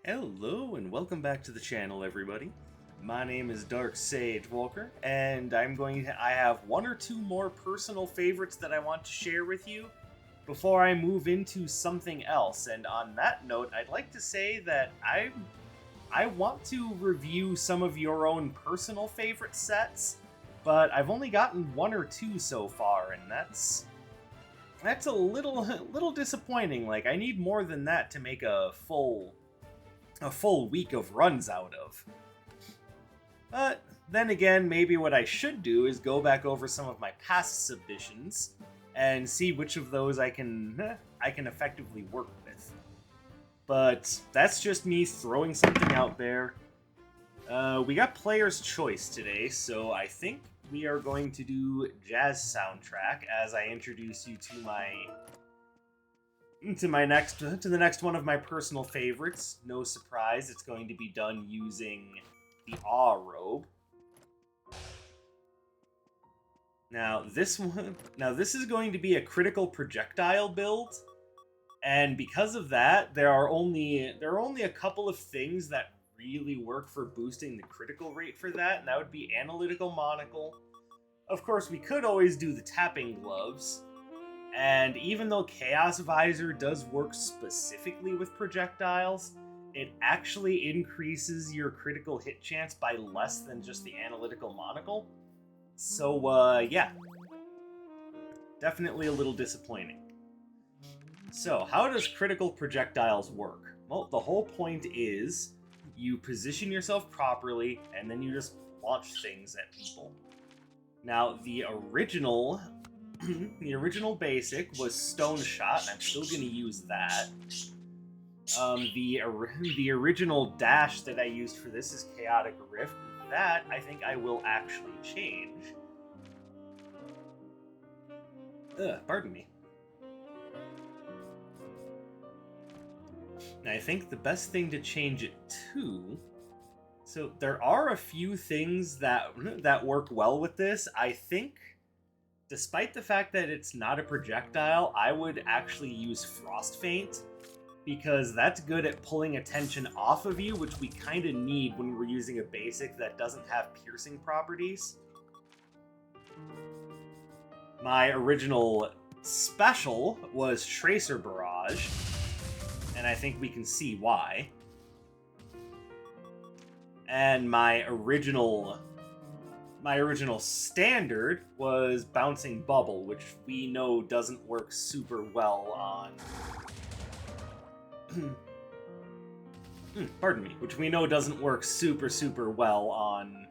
Hello and welcome back to the channel, everybody. My name is Dark Sage Walker, and I have one or two more personal favorites that I want to share with you before I move into something else. And on that note, I'd like to say that I want to review some of your own personal favorite sets, but I've only gotten one or two so far, and that's a little disappointing. Like, I need more than that to make a full week of runs out of. But then again, maybe what I should do is go back over some of my past submissions and see which of those I can effectively work with. But that's just me throwing something out there. We got player's choice today, so I think we are going to do jazz soundtrack as I introduce you to the next one of my personal favorites. No surprise, it's going to be done using the Awe Robe. Now this is going to be a critical projectile build, and because of that, there are only a couple of things that really work for boosting the critical rate for that, and that would be Analytical Monocle. Of course, we could always do the Tapping Gloves. And even though Chaos Visor does work specifically with projectiles, it actually increases your critical hit chance by less than just the Analytical Monocle. So, yeah. Definitely a little disappointing. So, how does critical projectiles work? Well, the whole point is you position yourself properly, and then you just launch things at people. Now, the original basic was Stone Shot, and I'm still going to use that. The original dash that I used for this is Chaotic Rift. That, I think I will actually change. Pardon me. And I think the best thing to change it to... So, there are a few things that work well with this. I think... Despite the fact that it's not a projectile, I would actually use Frost Feint, because that's good at pulling attention off of you, which we kind of need when we're using a basic that doesn't have piercing properties. My original special was Tracer Barrage, and I think we can see why. And my original standard was Bouncing Bubble, which we know doesn't work super well on... pardon me. Which we know doesn't work super well on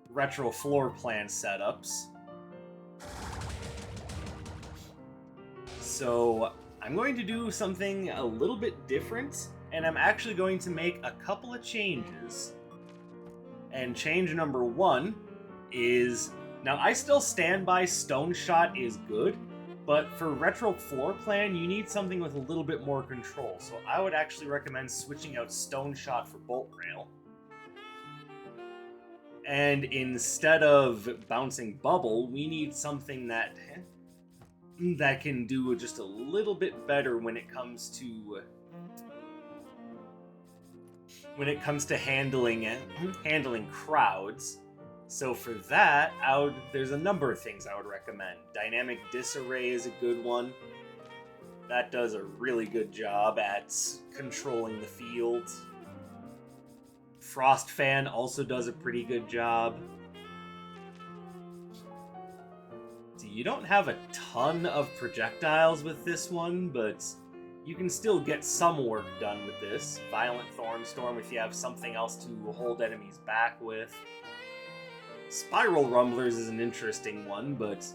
retro floor plan setups. So I'm going to do something a little bit different, and I'm actually going to make a couple of changes. And change number one is... Now, I still stand by Stone Shot is good, but for retro floor plan, you need something with a little bit more control. So I would actually recommend switching out Stone Shot for Bolt Rail. And instead of Bouncing Bubble, we need something that can do just a little bit better when it comes to... handling crowds. So for that, there's a number of things I would recommend. Dynamic Disarray is a good one. That does a really good job at controlling the field. Frost Fan also does a pretty good job. So you don't have a ton of projectiles with this one, but you can still get some work done with this. Violent Thornstorm if you have something else to hold enemies back with. Spiral Rumblers is an interesting one, but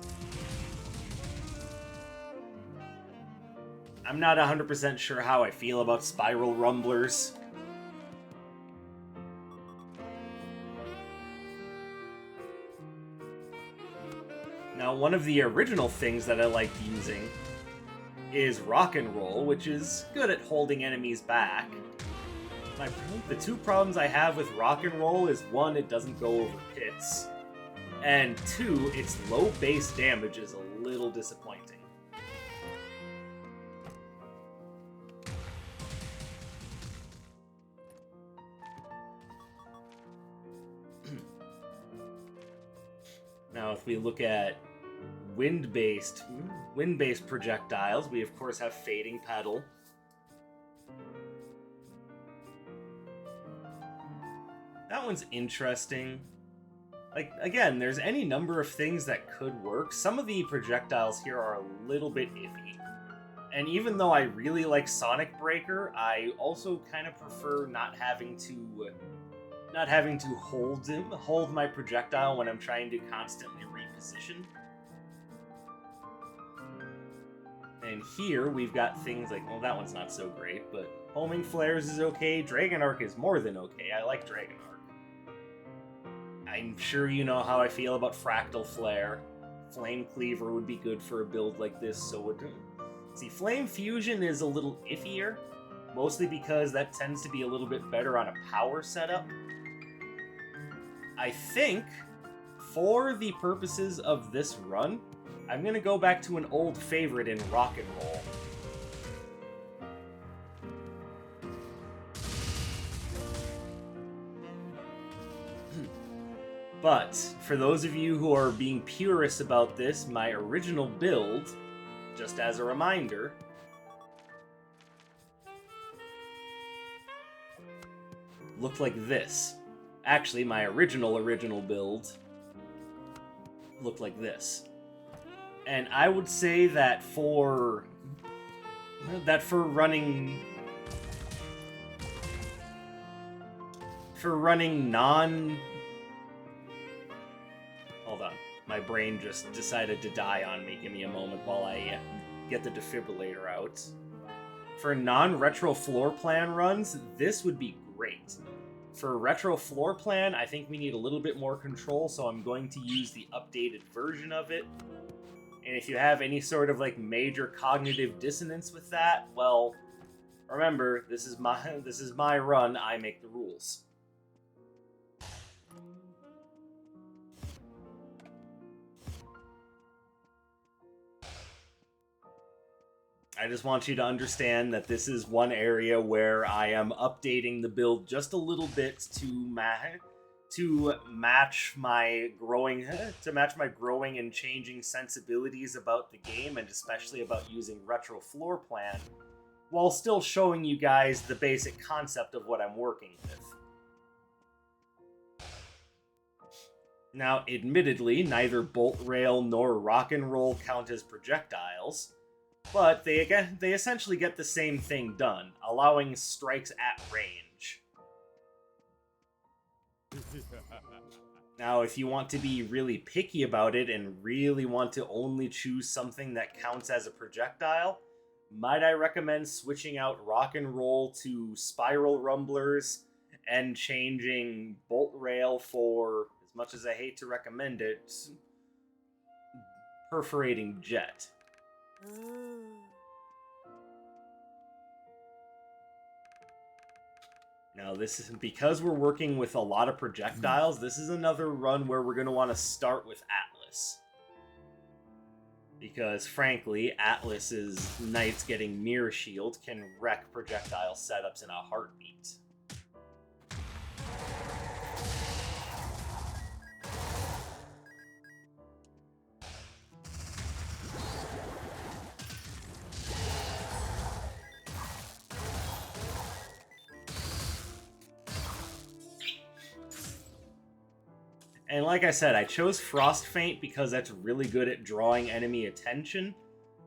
I'm not 100% sure how I feel about Spiral Rumblers. Now, one of the original things that I liked using is Rock and Roll, which is good at holding enemies back. The two problems I have with Rock and Roll is, one, it doesn't go over pits, and two, its low base damage is a little disappointing. Now, if we look at wind-based projectiles, we of course have Fading Petal. That one's interesting. Like, again, there's any number of things that could work. Some of the projectiles here are a little bit iffy. And even though I really like Sonic Breaker, I also kind of prefer not having to hold my projectile when I'm trying to constantly reposition. And here we've got things like, well, that one's not so great, but Homing Flares is okay. Dragon Arc is more than okay. I like Dragon Arc. I'm sure you know how I feel about Fractal Flare. Flame Cleaver would be good for a build like this, so would... See, Flame Fusion is a little iffier, mostly because that tends to be a little bit better on a power setup. I think, for the purposes of this run, I'm going to go back to an old favorite in Rock and Roll. But, for those of you who are being purists about this, my original build, just as a reminder, looked like this. Actually, my original build looked like this. And I would say that for running non... Hold on. My brain just decided to die on me. Give me a moment while I get the defibrillator out. For non-retro floor plan runs, this would be great. For retro floor plan, I think we need a little bit more control, so I'm going to use the updated version of it. And if you have any sort of like major cognitive dissonance with that, well, remember, this is my run, I make the rules. I just want you to understand that this is one area where I am updating the build just a little bit to match my growing and changing sensibilities about the game, and especially about using retro floor plan, while still showing you guys the basic concept of what I'm working with. Now, admittedly, neither Bolt Rail nor Rock and Roll count as projectiles, but they essentially get the same thing done, allowing strikes at range. Now, if you want to be really picky about it and really want to only choose something that counts as a projectile, might I recommend switching out Rock and Roll to Spiral Rumblers and changing Bolt Rail for, as much as I hate to recommend it, Perforating Jet. Now, this is because we're working with a lot of projectiles. This is another run where we're going to want to start with Atlas, because frankly, Atlas's Knights getting Mirror Shield can wreck projectile setups in a heartbeat. And like I said, I chose Frost Feint because that's really good at drawing enemy attention,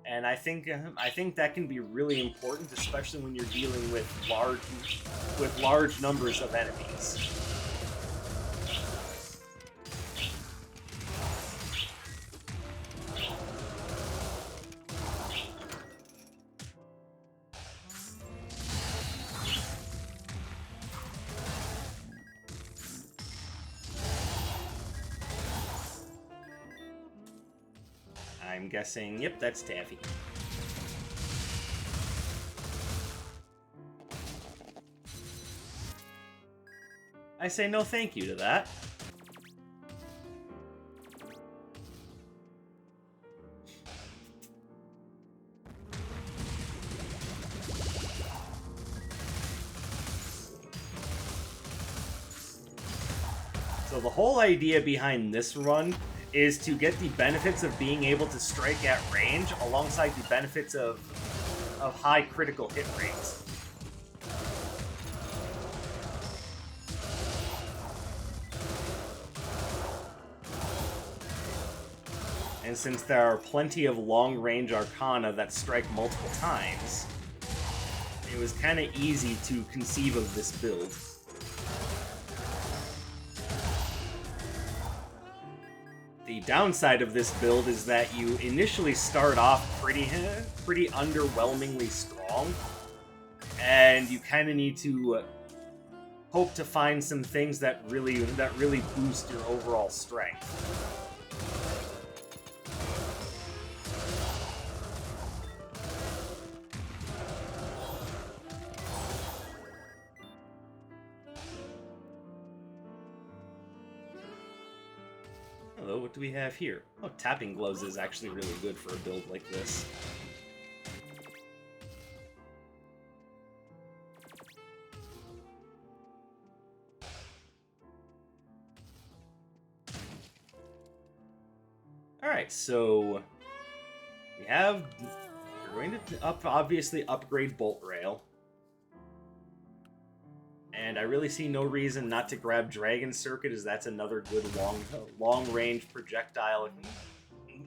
and I think that can be really important, especially when you're dealing with large numbers of enemies. I'm guessing, yep, that's Taffy. I say no thank you to that. So the whole idea behind this run is to get the benefits of being able to strike at range alongside the benefits of high critical hit rates. And since there are plenty of long-range Arcana that strike multiple times, it was kind of easy to conceive of this build. The downside of this build is that you initially start off pretty underwhelmingly strong, and you kind of need to hope to find some things that really boost your overall strength. Hello, what do we have here? Oh, Tapping Gloves is actually really good for a build like this. Alright, so we're going to obviously upgrade Bolt Rail. And I really see no reason not to grab Dragon Circuit, as that's another good long-range projectile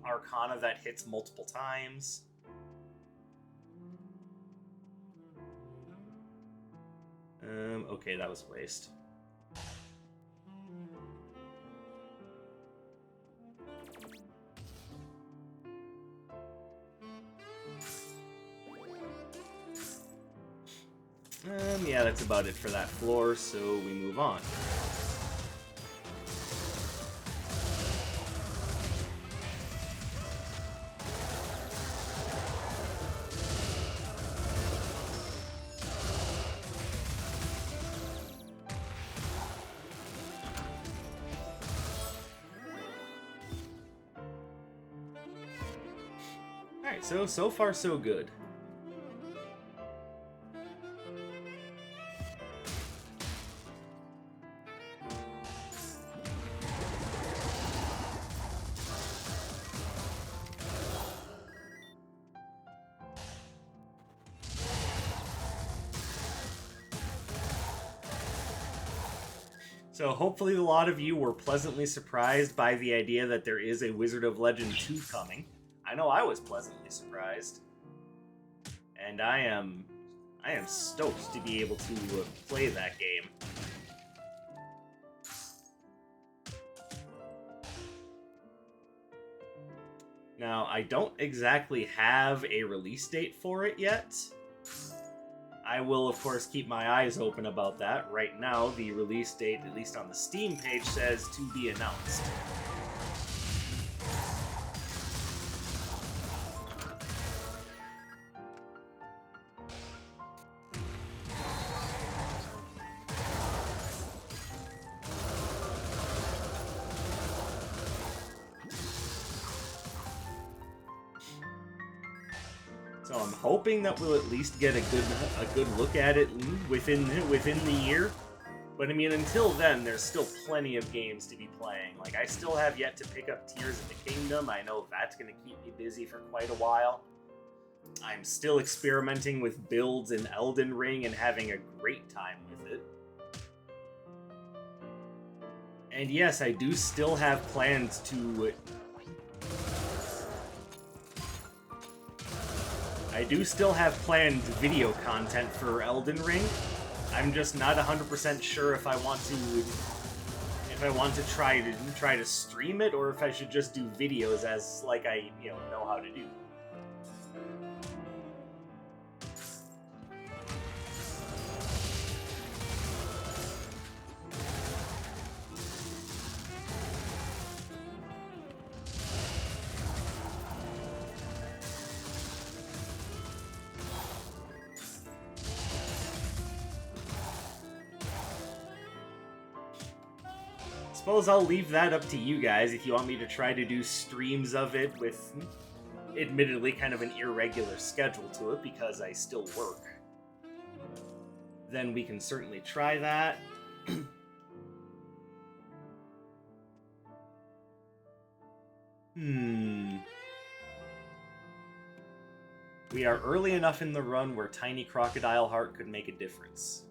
Arcana that hits multiple times. Okay, that was a waste. Yeah, that's about it for that floor, so we move on. Alright, so far so good. So hopefully a lot of you were pleasantly surprised by the idea that there is a Wizard of Legend 2 coming. I know I was pleasantly surprised. And I am stoked to be able to play that game. Now, I don't exactly have a release date for it yet. I will, of course, keep my eyes open about that. Right now, the release date, at least on the Steam page, says to be announced. So I'm hoping that we'll at least get a good look at it within the year. But I mean, until then, there's still plenty of games to be playing. Like, I still have yet to pick up Tears of the Kingdom. I know that's going to keep me busy for quite a while. I'm still experimenting with builds in Elden Ring and having a great time with it. And yes, I do still have plans to... I do still have planned video content for Elden Ring. I'm just not 100% sure if I want to try to stream it, or if I should just do videos as like I know how to do. Suppose I'll leave that up to you guys if you want me to try to do streams of it with, admittedly, kind of an irregular schedule to it because I still work. Then we can certainly try that. We are early enough in the run where Tiny Crocodile Heart could make a difference.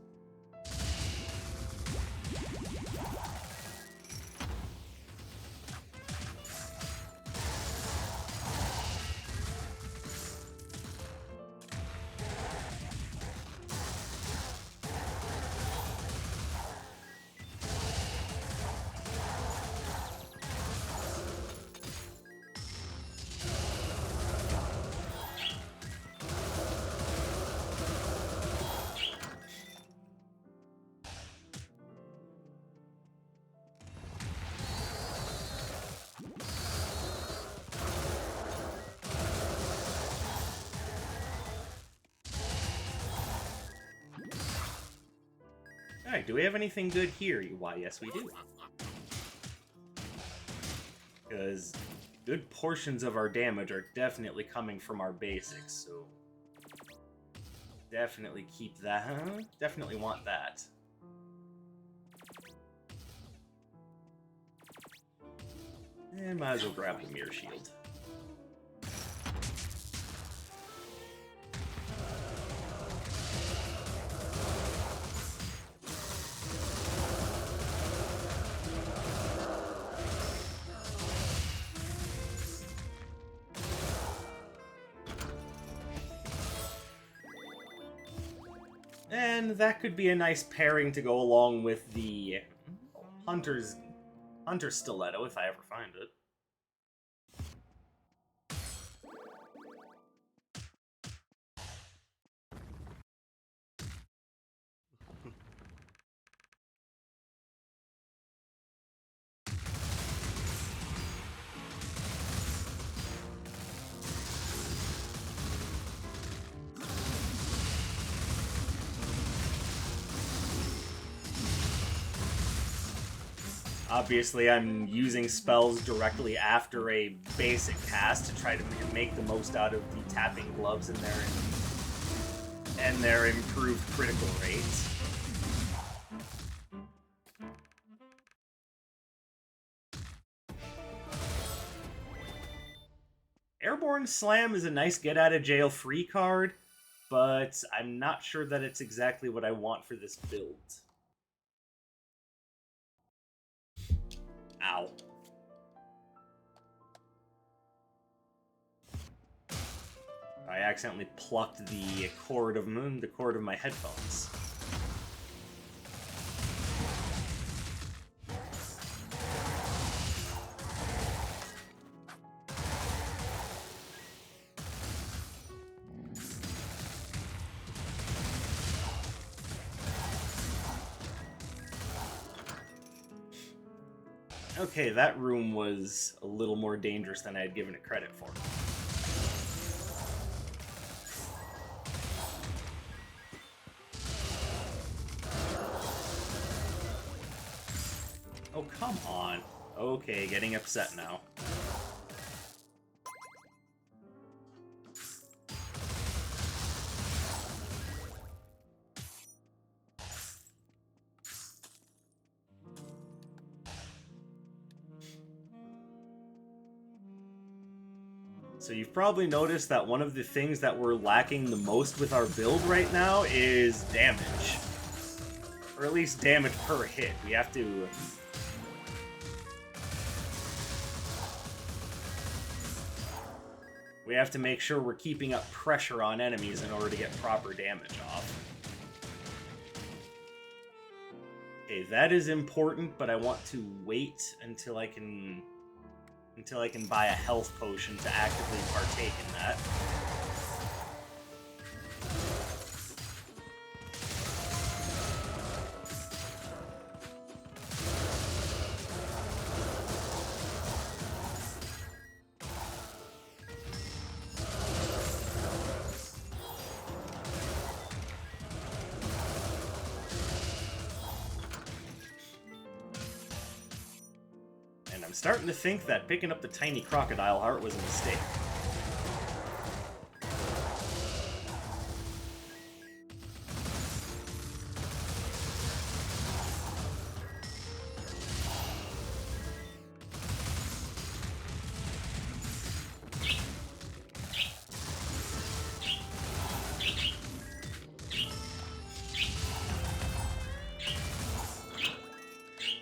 Alright, do we have anything good here? Why, yes we do. Because good portions of our damage are definitely coming from our basics, so... definitely keep that. Definitely want that. And might as well grab the Mirror Shield. And that could be a nice pairing to go along with the Hunter's Stiletto, if I ever find it. Obviously, I'm using spells directly after a basic cast to try to make the most out of the tapping gloves and their improved critical rates. Airborne Slam is a nice get-out-of-jail-free card, but I'm not sure that it's exactly what I want for this build. Ow. I accidentally plucked the cord of my headphones. Okay, that room was a little more dangerous than I had given it credit for. Oh, come on. Okay, getting upset now. So you've probably noticed that one of the things that we're lacking the most with our build right now is damage. Or at least damage per hit. We have to... we have to make sure we're keeping up pressure on enemies in order to get proper damage off. Okay, that is important, but I want to wait until I can buy a health potion to actively partake in that. I'm starting to think that picking up the Tiny Crocodile Heart was a mistake.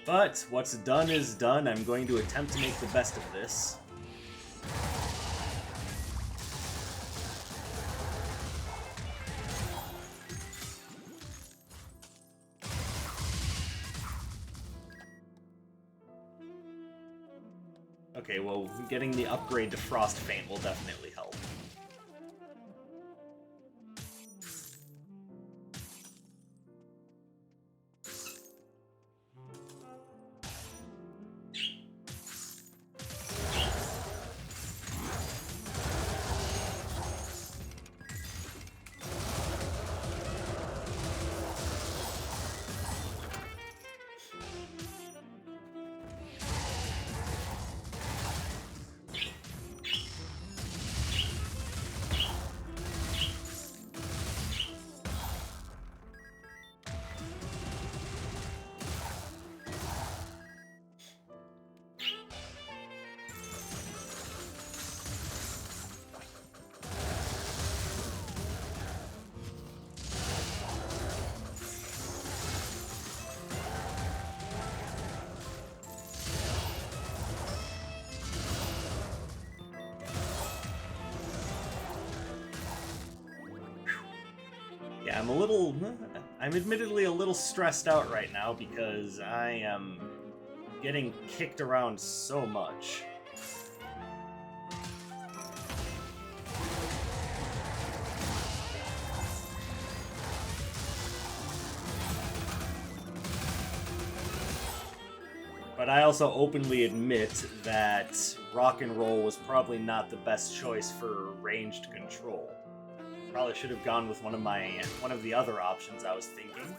But what's done is done. I'm going to attempt to make the best of this. Okay, well, getting the upgrade to Frost Feint will definitely help. Yeah, I'm admittedly a little stressed out right now because I am getting kicked around so much. But I also openly admit that rock and roll was probably not the best choice for ranged control. Probably should have gone with one of the other options I was thinking.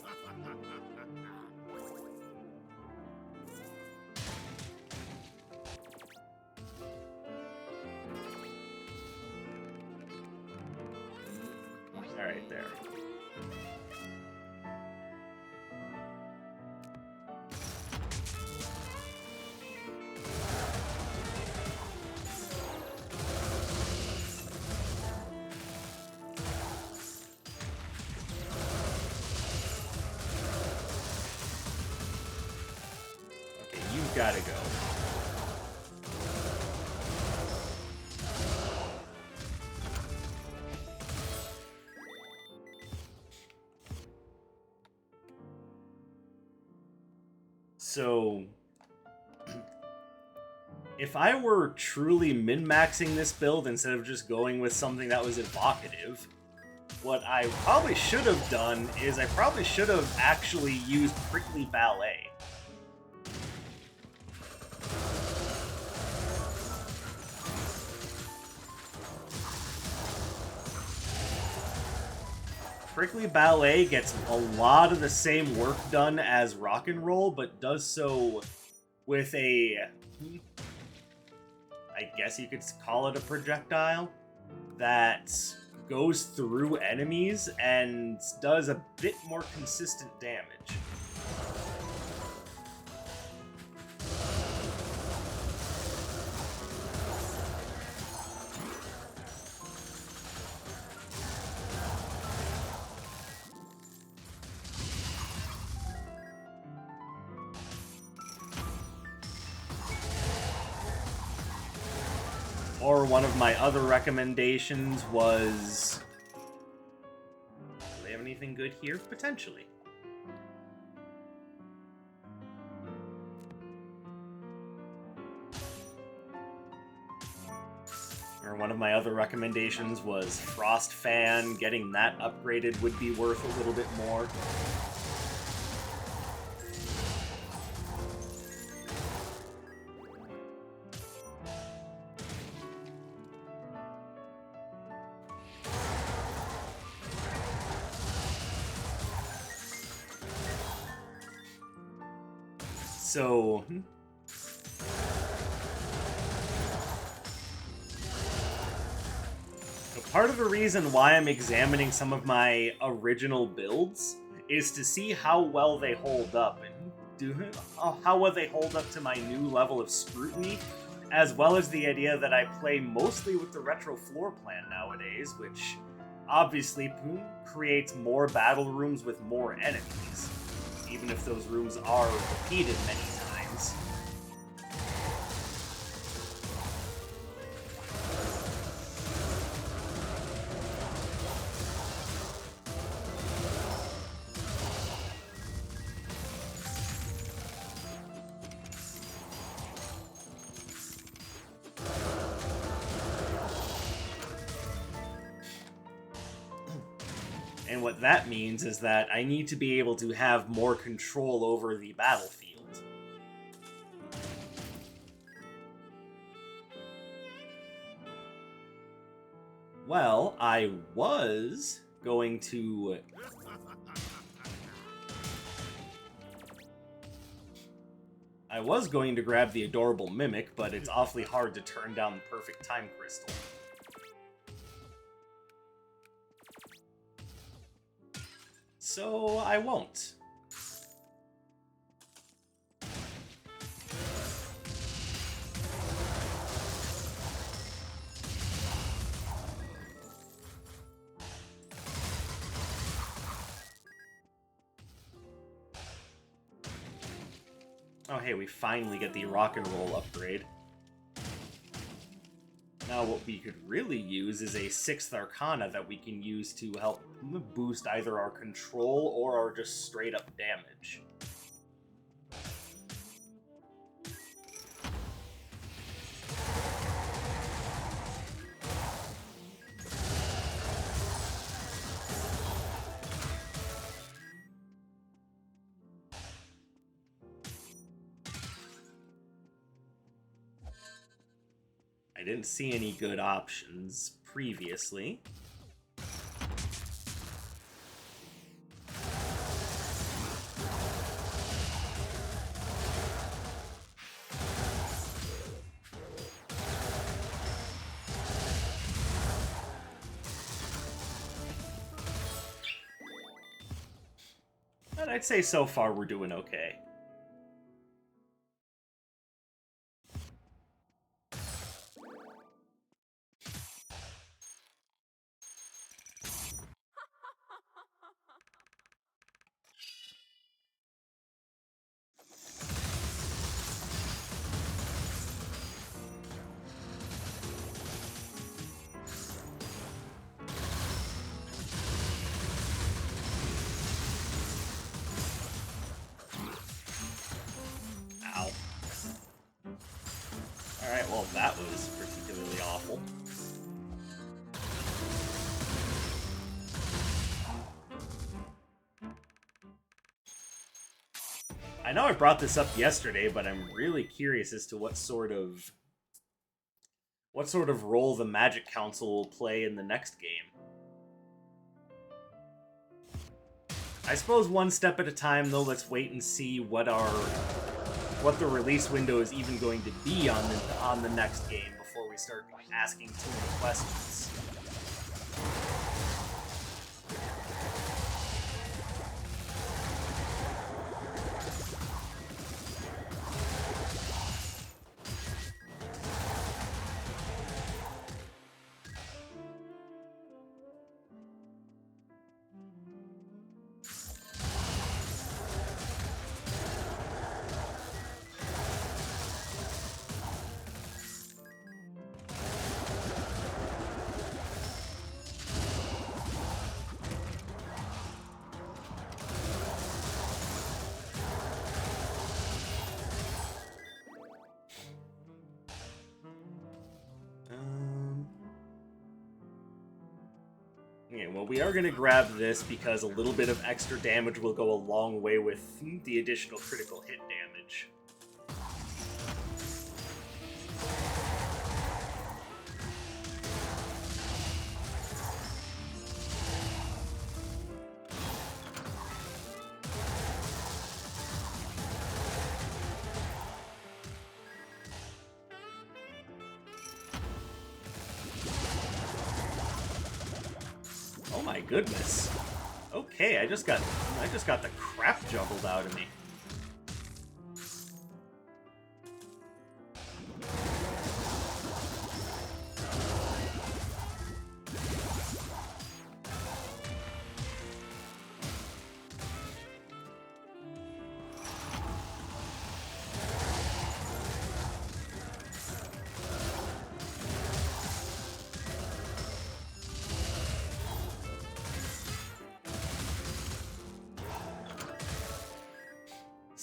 Alright, there. Gotta go. So, if I were truly min-maxing this build instead of just going with something that was evocative, what I probably should have done is I probably should have actually used Prickly Ballet. Prickly Ballet gets a lot of the same work done as Rock and Roll, but does so with a... I guess you could call it a projectile that goes through enemies and does a bit more consistent damage. Or one of my other recommendations was... Do they have anything good here? Potentially. Or one of my other recommendations was Frost Fan. Getting that upgraded would be worth a little bit more. So, part of the reason why I'm examining some of my original builds is to see how well they hold up and how well they hold up to my new level of scrutiny, as well as the idea that I play mostly with the retro floor plan nowadays, which obviously creates more battle rooms with more enemies. even if those rooms are repeated many times. And what that means is that I need to be able to have more control over the battlefield. Well, I was going to... grab the adorable mimic, but it's awfully hard to turn down the perfect time crystal. So I won't. Oh hey, we finally get the rock and roll upgrade. Now what we could really use is a 6th Arcana that we can use to help boost either our control or our just straight up damage. I didn't see any good options previously. But I'd say so far we're doing okay. Alright, well that was particularly awful. I know I brought this up yesterday, but I'm really curious as to what sort of role the Magic Council will play in the next game. I suppose one step at a time, though. Let's wait and see what the release window is even going to be on the next game before we start asking too many questions. Okay, well, we are going to grab this because a little bit of extra damage will go a long way with the additional critical hit damage. Oh my goodness. Okay, I just got the crap juggled out of me.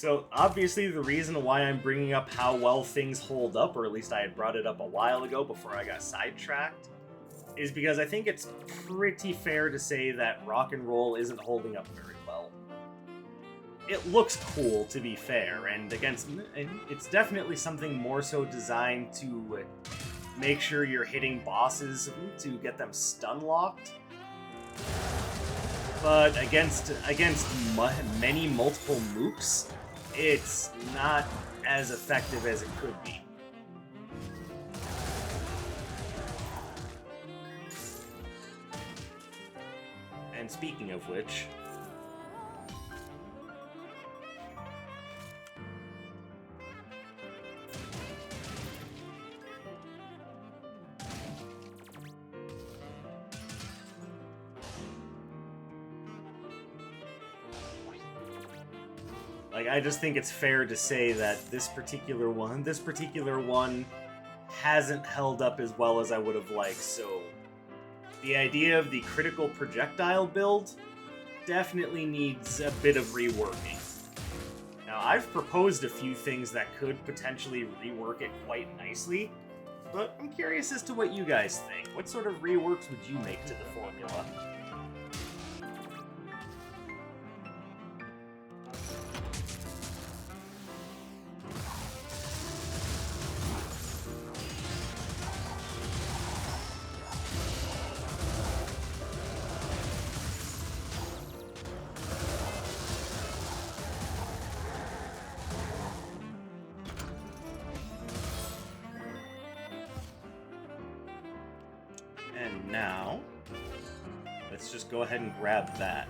So, obviously, the reason why I'm bringing up how well things hold up, or at least I had brought it up a while ago before I got sidetracked, is because I think it's pretty fair to say that rock and roll isn't holding up very well. It looks cool, to be fair, and it's definitely something more so designed to make sure you're hitting bosses to get them stun locked. But against many multiple mooks, it's not as effective as it could be. And speaking of which, like, I just think it's fair to say that this particular one hasn't held up as well as I would have liked, so the idea of the critical projectile build definitely needs a bit of reworking. Now, I've proposed a few things that could potentially rework it quite nicely, but I'm curious as to what you guys think. What sort of reworks would you make to the formula? And now, let's just go ahead and grab that.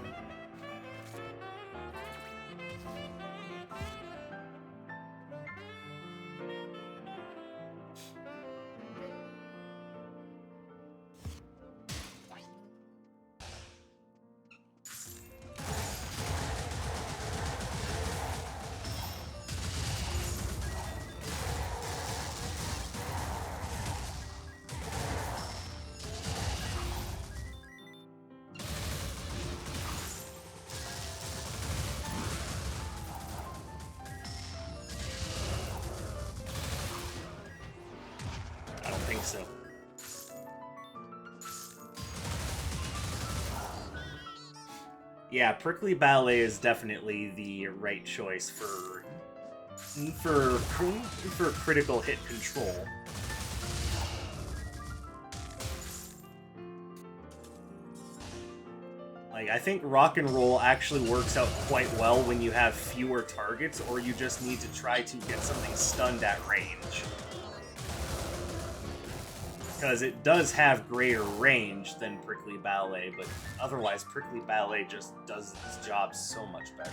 So. Yeah, Prickly Ballet is definitely the right choice for critical hit control. Like, I think rock and roll actually works out quite well when you have fewer targets, or you just need to try to get something stunned at range. Because it does have greater range than Prickly Ballet, but otherwise Prickly Ballet just does its job so much better.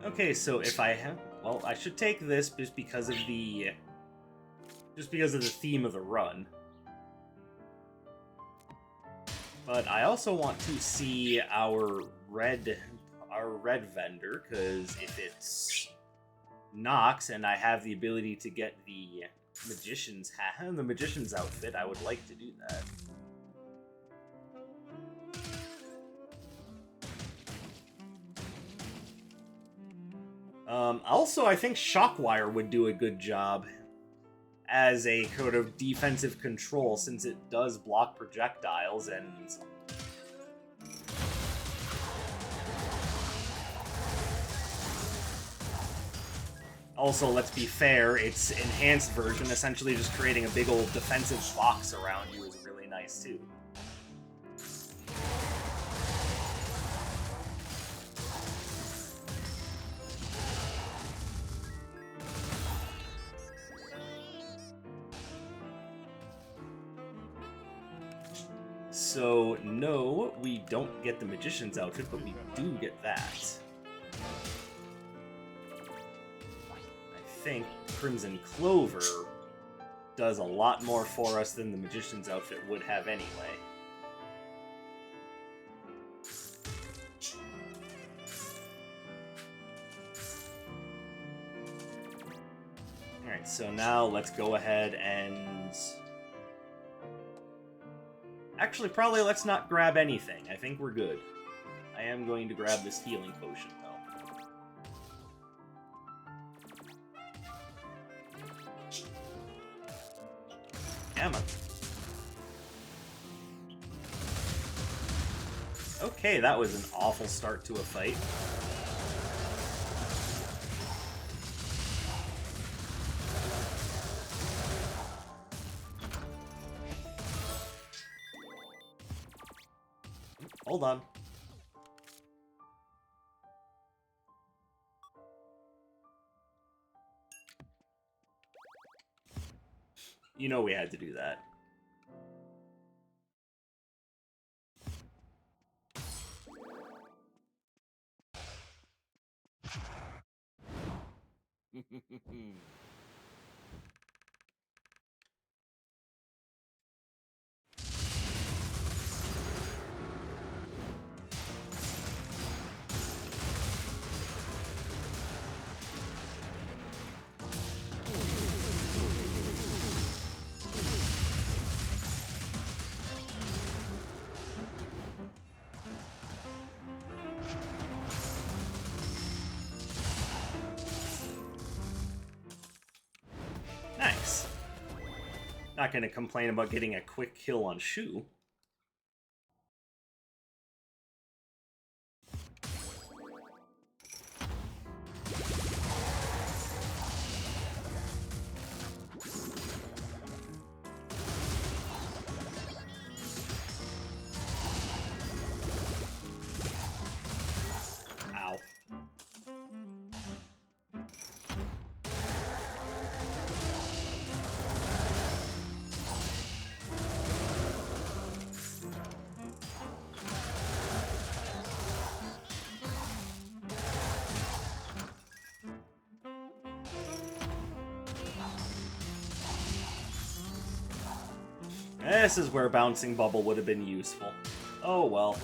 Okay, so if I have... Well, I should take this just because of the theme of the run. But I also want to see our red vendor, because if it's Nox and I have the ability to get the magician's hat and the magician's outfit, I would like to do that. Also, I think Shockwire would do a good job as a sort of defensive control, since it does block projectiles, and also, let's be fair, its enhanced version, essentially just creating a big old defensive box around you, is really nice too. So, no, we don't get the magician's outfit, but we do get that. I think Crimson Clover does a lot more for us than the Magician's outfit would have anyway. Alright, so now let's go ahead and... Actually, probably let's not grab anything. I think we're good. I am going to grab this healing potion, though. Come on. Okay, that was an awful start to a fight. Hold on. You know we had to do that. Nice. Not gonna complain about getting a quick kill on Shu. Ow. This is where Bouncing Bubble would have been useful. Oh well.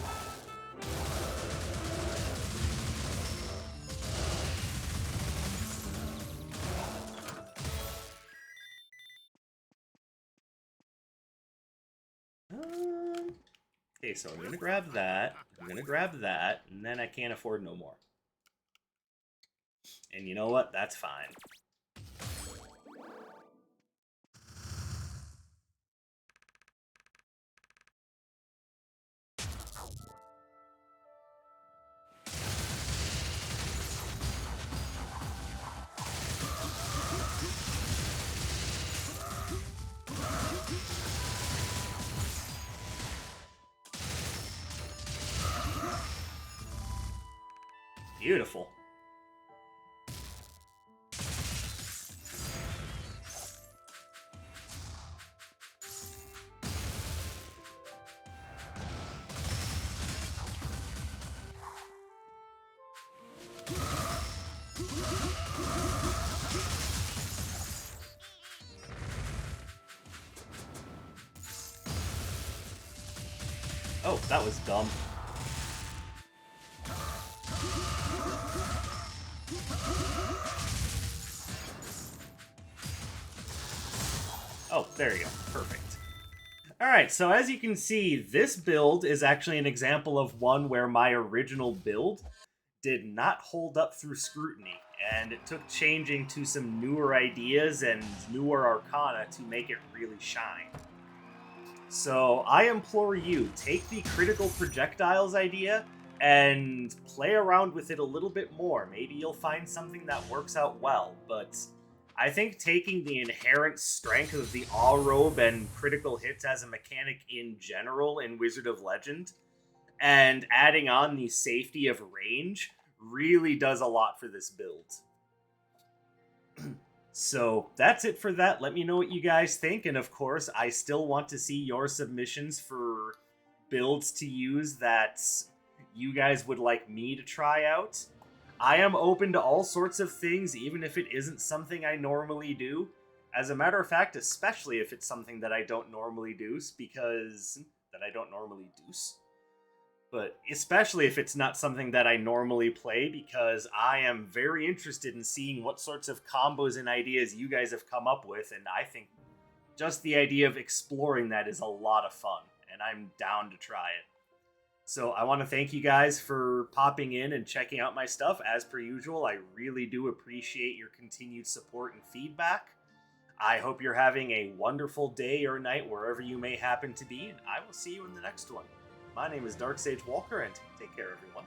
Okay, so I'm gonna grab that, and then I can't afford no more. And you know what? That's fine. Beautiful. Oh, that was dumb. Oh, there you go. Perfect. Alright, so as you can see, this build is actually an example of one where my original build did not hold up through scrutiny, and it took changing to some newer ideas and newer arcana to make it really shine. So I implore you, take the critical projectiles idea and play around with it a little bit more. Maybe you'll find something that works out well, but I think taking the inherent strength of the Awe Robe and critical hits as a mechanic in general in Wizard of Legend, and adding on the safety of range, really does a lot for this build. So that's it for that. Let me know what you guys think, and of course, I still want to see your submissions for builds to use that you guys would like me to try out. I am open to all sorts of things, even if it isn't something I normally do, As a matter of fact, especially if it's something that I don't normally do, but especially if it's not something that I normally play, because I am very interested in seeing what sorts of combos and ideas you guys have come up with, and I think just the idea of exploring that is a lot of fun, and I'm down to try it. So I want to thank you guys for popping in and checking out my stuff. As per usual, I really do appreciate your continued support and feedback. I hope you're having a wonderful day or night wherever you may happen to be, and I will see you in the next one. My name is Dark Sage Walker, and take care, everyone.